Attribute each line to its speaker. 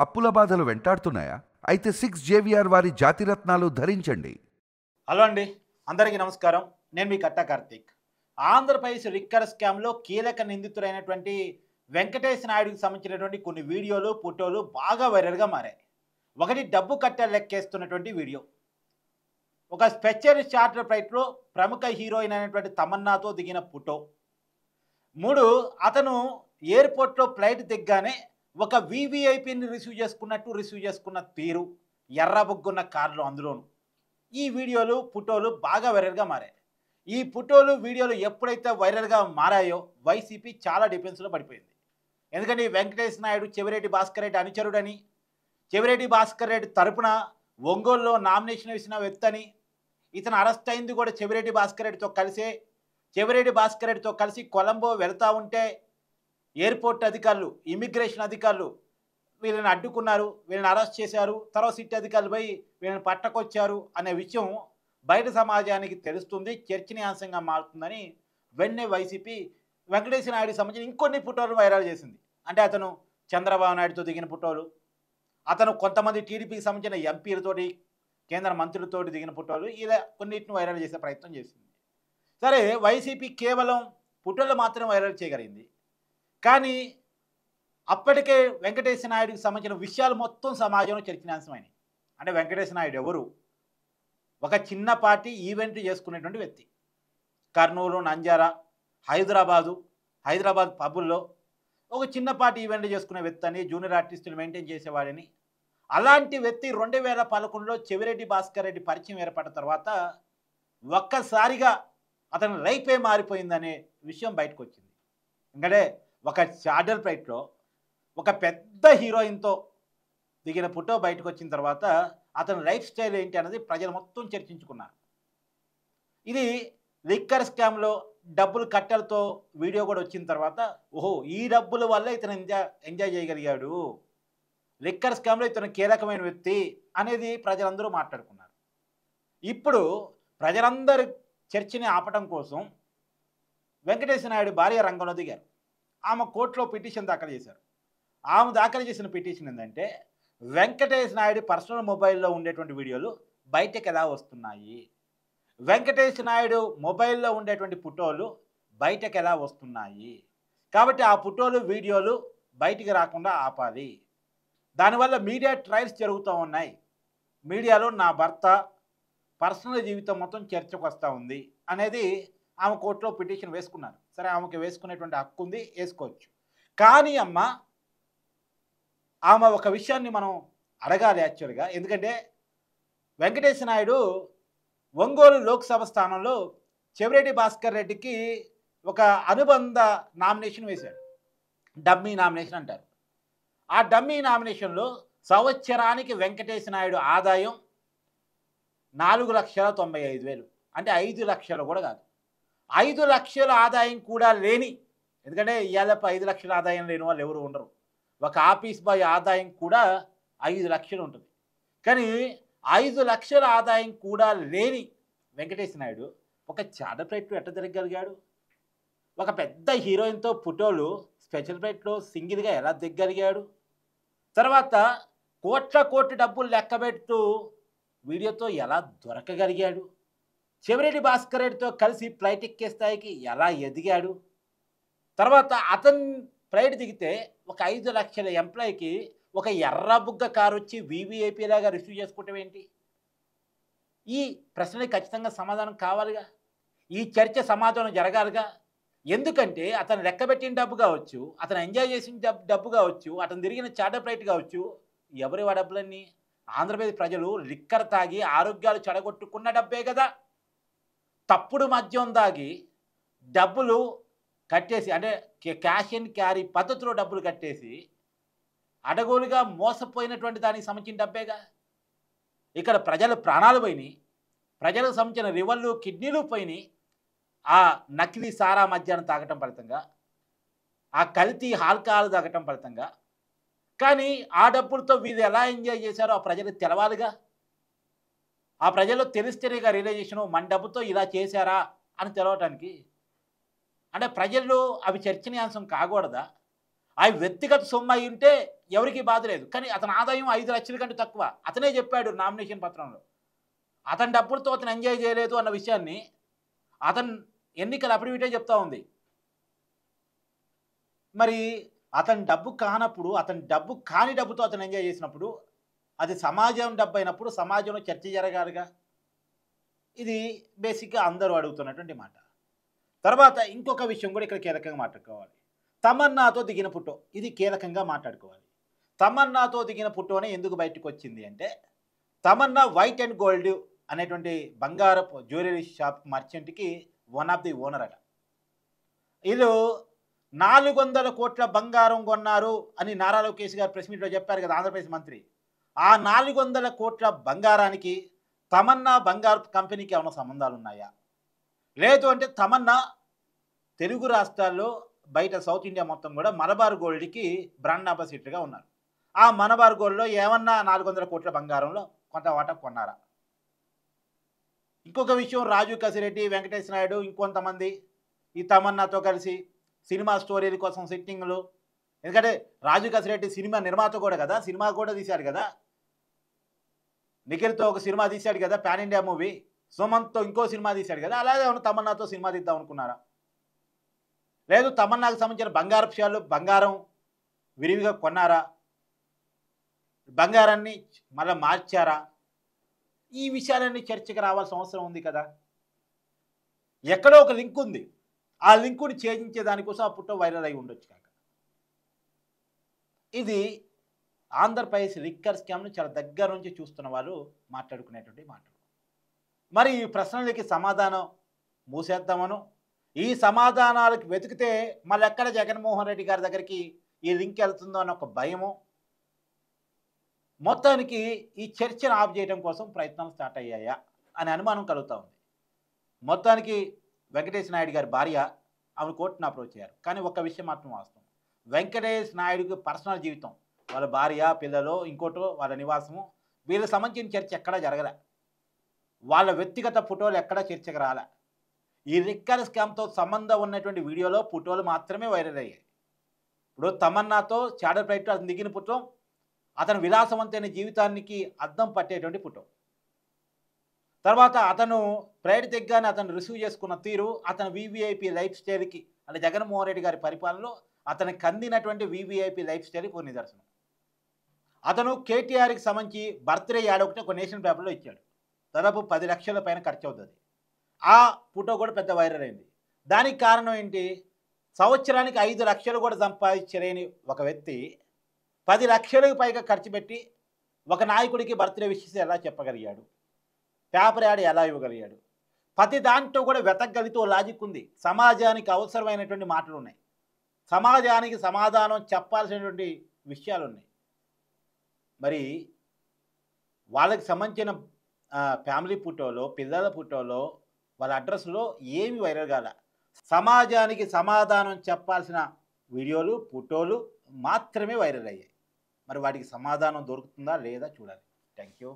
Speaker 1: అప్పుల బాధలు వెంటాడుతున్నాయా? అయితే 6 జేవిఆర్ వారి జాతిరత్నాలు ధరించండి.
Speaker 2: హలో అండి, అందరికీ నమస్కారం. నేను మీ కట్టా కార్తీక్. ఆంధ్రప్రదేశ్ లిక్కర్ స్కామ్లో కీలక నిందితుడైనటువంటి వెంకటేష్ నాయుడుకి సంబంధించినటువంటి కొన్ని వీడియోలు, ఫోటోలు బాగా వైరల్గా మారాయి. ఒకటి డబ్బు కట్టెలు లెక్కేస్తున్నటువంటి వీడియో, ఒక స్పెషల్ చార్టర్ ఫ్లైట్లో ప్రముఖ హీరోయిన్ అయినటువంటి తమన్నాతో దిగిన ఫోటో, 3 అతను ఎయిర్పోర్ట్లో ఫ్లైట్ దిగ్గానే ఒక వీవీఐపీని రిసీవ్ చేసుకున్న తీరు, ఎర్రబొగ్గున్న కార్లో అందులోను. ఈ వీడియోలు, ఫోటోలు బాగా వైరల్గా మారాయి. ఈ ఫోటోలు, వీడియోలు ఎప్పుడైతే వైరల్గా మారాయో వైసీపీ చాలా డిఫెన్స్లో పడిపోయింది. ఎందుకంటే ఈ వెంకటేష్ నాయుడు చెవిరెడ్డి భాస్కర్ రెడ్డి అనుచరుడని, చెవిరెడ్డి భాస్కర్ రెడ్డి తరపున ఒంగోలులో నామినేషన్ వేసిన వ్యక్తి అని, ఇతను అరెస్ట్ అయింది కూడా చెవిరెడ్డి భాస్కర్ రెడ్డితో కలిసే. చెవిరెడ్డి భాస్కర్ రెడ్డితో కలిసి కొలంబో వెళ్తూ ఉంటే ఎయిర్పోర్ట్ అధికారులు, ఇమిగ్రేషన్ అధికారులు వీళ్ళని అడ్డుకున్నారు, వీళ్ళని అరెస్ట్ చేశారు. తర్వాత సిట్ అధికారులు పోయి వీళ్ళని పట్టకొచ్చారు అనే విషయం బయట సమాజానికి తెలుస్తుంది, చర్చనీయాంశంగా మారుతుందని వెంటనే వైసీపీ వెంకటేశ్వర నాయుడికి సంబంధించిన ఇంకొన్ని ఫోటోలు వైరల్ చేసింది. అంటే అతను చంద్రబాబు నాయుడుతో దిగిన ఫోటోలు, అతను కొంతమంది టీడీపీకి సంబంధించిన ఎంపీలతోటి, కేంద్ర మంత్రులతోటి దిగిన ఫోటోలు, ఇలా కొన్నిటిని వైరల్ చేసే ప్రయత్నం చేసింది. సరే, వైసీపీ కేవలం ఫోటోలు మాత్రం వైరల్ చేయగలిగింది. కానీ అప్పటికే వెంకటేశ్వర నాయుడికి సంబంధించిన విషయాలు మొత్తం సమాజంలో చర్చనీయాంశమైనవి. అంటే వెంకటేశ్వర నాయుడు ఎవరు? ఒక చిన్నపాటి ఈవెంట్ చేసుకునేటువంటి వ్యక్తి. కర్నూలు, నంజారా, హైదరాబాద్ పబ్బుల్లో ఒక చిన్నపాటి ఈవెంట్ చేసుకునే వ్యక్తి అని, జూనియర్ ఆర్టిస్టులు మెయింటైన్ చేసేవాడని. అలాంటి వ్యక్తి 2011లో చెవిరెడ్డి భాస్కర్ రెడ్డి పరిచయం ఏర్పడిన తర్వాత ఒక్కసారిగా అతని లైఫే మారిపోయిందనే విషయం బయటకు వచ్చింది. ఎందుకంటే ఒక చార్టర్ ఫ్లైట్లో ఒక పెద్ద హీరోయిన్తో దిగిన ఫోటో బయటకు వచ్చిన తర్వాత అతని లైఫ్ స్టైల్ ఏంటి అన్నది ప్రజలు మొత్తం చర్చించుకున్నారు. ఇది లిక్కర్ స్కామ్లో డబ్బులు కట్టెలతో వీడియో కూడా వచ్చిన తర్వాత, ఓహో, ఈ డబ్బుల వల్ల ఇతను ఎంజాయ్ చేయగలిగాడు, లిక్కర్ స్కామ్లో ఇతను కీలకమైన వ్యక్తి అనేది ప్రజలందరూ మాట్లాడుకున్నారు. ఇప్పుడు ప్రజలందరి చర్చని ఆపటం కోసం వెంకటేశ్వర నాయుడు భార్య రంగంలో దిగారు. ఆమె కోర్టులో పిటిషన్ దాఖలు చేశారు. ఆమె దాఖలు చేసిన పిటిషన్ ఏంటంటే, వెంకటేష్ నాయుడు పర్సనల్ మొబైల్లో ఉండేటువంటి వీడియోలు బయటకు ఎలా వస్తున్నాయి, వెంకటేష్ నాయుడు మొబైల్లో ఉండేటువంటి ఫోటోలు బయటకు ఎలా వస్తున్నాయి, కాబట్టి ఆ ఫోటోలు, వీడియోలు బయటికి రాకుండా ఆపాలి. దానివల్ల మీడియా ట్రయల్స్ జరుగుతూ ఉన్నాయి. మీడియాలో నా భర్త పర్సనల్ జీవితం మొత్తం చర్చకు వస్తూ ఉంది అనేది ఆమె కోర్టులో పిటిషన్ వేసుకున్నారు. సరే, ఆమెకి వేసుకునేటువంటి హక్కు ఉంది, వేసుకోవచ్చు. కానీ ఆమె ఒక విషయాన్ని మనం అడగాలి యాక్చువల్గా. ఎందుకంటే వెంకటేశ్వర నాయుడు ఒంగోలు లోక్సభ స్థానంలో చెవిరెడ్డి భాస్కర్ రెడ్డికి ఒక అనుబంధ నామినేషన్ వేశాడు. డమ్మీ నామినేషన్ అంటారు. ఆ డమ్మీ నామినేషన్లో సంవత్సరానికి వెంకటేశ్వర నాయుడు ఆదాయం 4,95,000, అంటే 5 లక్షలు కూడా కాదు. 5 లక్షల ఆదాయం కూడా లేని, ఎందుకంటే ఇవాళ 5 లక్షల ఆదాయం లేని వాళ్ళు ఎవరు ఉండరు. ఒక ఆఫీస్ బాయ్ ఆదాయం కూడా 5 లక్షలు ఉంటుంది. కానీ 5 లక్షల ఆదాయం కూడా లేని వెంకటేశ్వర నాయుడు ఒక చార్టర్ ఫ్లైట్లో ఎట్ట తిరగలిగాడు? ఒక పెద్ద హీరోయిన్తో ఫోటోలు స్పెషల్ ఫ్లైట్లో సింగిల్గా ఎలా దిగ్గలిగాడు? తర్వాత కోట్ల డబ్బులు లెక్కబెడుతూ వీడియోతో ఎలా దొరకగలిగాడు? చెవిరెడ్డి భాస్కర్ రెడ్డితో కలిసి ఫ్లైట్ ఎక్కే స్థాయికి ఎలా ఎదిగాడు? తర్వాత అతను ఫ్లైట్ దిగితే ఒక 5 లక్షల ఎంప్లాయీకి ఒక ఎర్రబుగ్గ కారు వచ్చి వీవీఐపీ లాగా రిసీవ్ చేసుకోవటం ఏంటి? ఈ ప్రశ్నకి ఖచ్చితంగా సమాధానం కావాలిగా. ఈ చర్చ సమాధానం జరగాలిగా. ఎందుకంటే అతను లెక్కబెట్టిన డబ్బు కావచ్చు, అతను ఎంజాయ్ చేసిన డబ్బు కావచ్చు, అతను తిరిగిన చార్టర్ ఫ్లైట్ కావచ్చు, ఎవరి ఆ డబ్బులన్నీ? ఆంధ్రప్రదేశ్ ప్రజలు లిక్కర్ తాగి ఆరోగ్యాలు చెడగొట్టుకున్న డబ్బే కదా. తప్పుడు మద్యం తాగి డబ్బులు కట్టేసి, అంటే క్యాష్ అండ్ క్యారీ పద్ధతిలో డబ్బులు కట్టేసి అడగోలుగా మోసపోయినటువంటి దానికి సంబంధించిన డబ్బేగా. ఇక్కడ ప్రజల ప్రాణాలు పోయినాయి, ప్రజలకు సంబంధించిన లివర్లు, కిడ్నీలు పోయినాయి ఆ నకిలీ సారా మద్యాన్ని తాగటం ఫలితంగా, ఆ కల్తీ ఆల్కహాల్ తాగటం ఫలితంగా. కానీ ఆ డబ్బులతో వీళ్ళు ఎలా ఎంజాయ్ చేశారో ఆ ప్రజలకు తెలవాలిగా. ఆ ప్రజల్లో తెలిస్తేనేగా రియలైజేషను, మన డబ్బుతో ఇలా చేశారా అని తెలవటానికి. అంటే ప్రజల్లో అవి చర్చనీయాంశం కాకూడదా? అవి వ్యక్తిగత సొమ్ము అయి ఉంటే ఎవరికి బాధ లేదు. కానీ అతని ఆదాయం 5 లక్షల కంటే తక్కువ. అతనే చెప్పాడు నామినేషన్ పత్రంలో. అతని డబ్బులతో అతను ఎంజాయ్ చేయలేదు అన్న విషయాన్ని అతను ఎన్నికల అఫిడవిటే చెప్తా ఉంది. మరి అతని డబ్బు కానప్పుడు, అతని డబ్బు కాని డబ్బుతో అతను ఎంజాయ్ చేసినప్పుడు, అది సమాజం డబ్బు అయినప్పుడు సమాజంలో చర్చ జరగాలిగా. ఇది బేసిక్గా అందరూ అడుగుతున్నటువంటి మాట. తర్వాత ఇంకొక విషయం కూడా ఇక్కడ కీలకంగా మాట్లాడుకోవాలి. తమన్నాతో దిగిన ఫోటో, ఇది కీలకంగా మాట్లాడుకోవాలి. తమన్నాతో దిగిన ఫోటోనే ఎందుకు బయటకు వచ్చింది అంటే, తమన్నా వైట్ అండ్ గోల్డ్ అనేటువంటి బంగారపు జ్యువెలరీ షాప్ మర్చెంట్కి వన్ ఆఫ్ ది ఓనర్ అట. వీళ్ళు 400 కోట్ల బంగారం కొన్నారు అని నారా లోకేష్ గారు ప్రెస్ మీట్లో చెప్పారు కదా, ఆంధ్రప్రదేశ్ మంత్రి. ఆ 400 కోట్ల బంగారానికి తమన్నా బంగారు కంపెనీకి ఏమైనా సంబంధాలు ఉన్నాయా? లేదు అంటే తమన్నా తెలుగు రాష్ట్రాల్లో బయట సౌత్ ఇండియా మొత్తం కూడా మలబార్ గోల్డ్కి బ్రాండ్ అంబాసిడర్గా ఉన్నారు. ఆ మలబార్ గోల్డ్లో ఏమన్నా 400 కోట్ల బంగారంలో కొంత వాటా కొన్నారా? ఇంకొక విషయం, రాజు కసిరెడ్డి, వెంకటేష్ నాయుడు, ఇంకొంతమంది ఈ తమన్నాతో కలిసి సినిమా స్టోరీల కోసం సెట్టింగ్లు. ఎందుకంటే రాజు కసిరెడ్డి సినిమా నిర్మాత కూడా కదా, సినిమా కూడా తీశాడు కదా. నిఖిల్తో ఒక సినిమా తీశాడు కదా, పాన్ ఇండియా మూవీ. సుమంత్తో ఇంకో సినిమా తీశాడు కదా. అలాగే ఏమన్నా తమన్నాతో సినిమా తీద్దాం అనుకున్నారా? లేదు తమన్నాకు సంబంధించిన బంగారపు విషయాలు, బంగారం విరివిగా కొన్నారా? బంగారాన్ని మళ్ళీ మార్చారా? ఈ విషయాలన్నీ చర్చకు రావాల్సిన అవసరం ఉంది కదా. ఎక్కడో ఒక లింక్ ఉంది. ఆ లింకుని ఛేదించే దానికోసం ఆ ఫోటో వైరల్ అయి ఉండొచ్చు కాక. ఇది ఆంధ్రప్రదేశ్ లిక్కర్ స్కామ్ను చాలా దగ్గర నుంచి చూస్తున్న వాళ్ళు మాట్లాడుకునేటువంటి మాటలు. మరి ఈ ప్రశ్నలకి సమాధానం మూసేద్దామను, ఈ సమాధానాలకు వెతికితే మళ్ళీ ఎక్కడ జగన్మోహన్ రెడ్డి గారి దగ్గరికి ఈ లింక్ వెళ్తుందో అన్న ఒక భయము, మొత్తానికి ఈ చర్చను ఆఫ్ చేయడం కోసం ప్రయత్నాలు స్టార్ట్ అయ్యాయా అనే అనుమానం కలుగుతూ ఉంది. మొత్తానికి వెంకటేష్ నాయుడు గారి భార్య ఆమె కోర్టును అప్రోచ్ అయ్యారు. కానీ ఒక విషయం మాత్రం వాస్తవం, వెంకటేష్ నాయుడుకి పర్సనల్ జీవితం, వాళ్ళ భార్య, పిల్లలు, ఇంకోటో వాళ్ళ నివాసము, వీళ్ళకి సంబంధించిన చర్చ ఎక్కడా జరగలే. వాళ్ళ వ్యక్తిగత ఫోటోలు ఎక్కడా చర్చకు రాలే. ఈ లిక్కర్ స్కామ్తో సంబంధం ఉన్నటువంటి వీడియోలో ఫోటోలు మాత్రమే వైరల్ అయ్యాయి. ఇప్పుడు తమన్నాతో చాడర్ ఫ్లైట్లో అతను దిగిన ఫోటో, అతను విలాసవంతమైన జీవితానికి అద్దం పట్టేటువంటి ఫోటో. తర్వాత అతను ప్రైడ్ దిగ్గానే అతను రిసీవ్ చేసుకున్న తీరు, అతను వీవీఐపీ లైఫ్ స్టైల్కి, అంటే జగన్మోహన్ రెడ్డి గారి పరిపాలనలో అతనికి అందినటువంటి వీవీఐపీ లైఫ్ స్టైల్కి ఒక నిదర్శనం. అతను కేటీఆర్కి సంబంధించి బర్త్డే యాడ్ ఒకటి ఒక నేషనల్ పేపర్లో ఇచ్చాడు. దాదాపు 10 లక్షల పైన ఖర్చు అవుతుంది. ఆ ఫోటో కూడా పెద్ద వైరల్ అయింది. దానికి కారణం ఏంటి? సంవత్సరానికి 5 లక్షలు కూడా సంపాదించలేని ఒక వ్యక్తి 10 లక్షలకు పైగా ఖర్చు పెట్టి ఒక నాయకుడికి బర్త్డే విషెస్ ఎలా చెప్పగలిగాడు? పేపర్ యాడ్ ఎలా ఇవ్వగలిగాడు? ప్రతి దాంట్లో కూడా వెతకగలిగితే లాజిక్ ఉంది. సమాజానికి అవసరమైనటువంటి మాటలు ఉన్నాయి, సమాజానికి సమాధానం చెప్పాల్సినటువంటి విషయాలు ఉన్నాయి. మరి వాళ్ళకి సంబంధించిన ఫ్యామిలీ ఫోటోలో, పిల్లల ఫోటోలో, వాళ్ళ అడ్రస్లో ఏమి వైరల్ కాల. సమాజానికి సమాధానం చెప్పాల్సిన వీడియోలు, ఫోటోలు మాత్రమే వైరల్ అయ్యాయి. మరి వాటికి సమాధానం దొరుకుతుందా లేదా చూడాలి. Thank you.